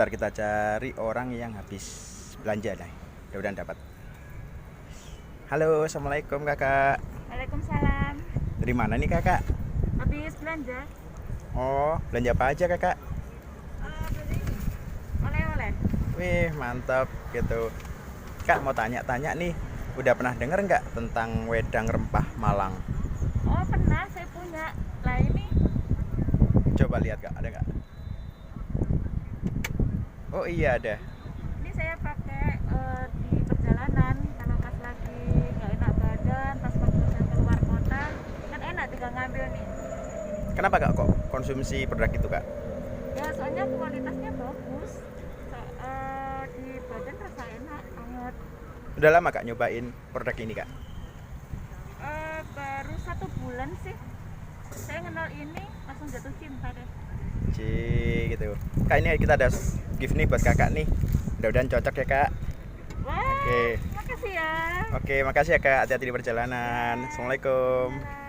Bentar kita cari orang yang habis belanja nih. Mudah-mudahan dapat. Halo, assalamualaikum kakak. Waalaikumsalam. Dari mana nih kakak? Habis belanja? Oh, belanja apa aja kakak? Beli oleh-oleh. Wih, mantap gitu. Kak mau tanya-tanya nih, udah pernah denger nggak tentang wedang rempah Malang? Oh pernah, saya punya. Lah ini, Coba lihat kak, ada nggak? Oh iya ada. ini saya pakai di perjalanan. Kalau pas lagi nggak enak badan, pas waktu saya keluar kota, kan enak tinggal ngambil nih. Kenapa kak kok konsumsi produk itu kak? Ya soalnya kualitasnya bagus. Di badan rasa enak banget. Udah lama kak nyobain produk ini kak? Baru 1 bulan sih. Saya kenal ini langsung jatuh cinta deh. Gitu. Kak ini kita ada gift nih buat kakak nih. Mudah-mudahan cocok ya kak. Wah, Oke. makasih ya. Oke, makasih ya kak. Hati-hati di perjalanan. Assalamualaikum.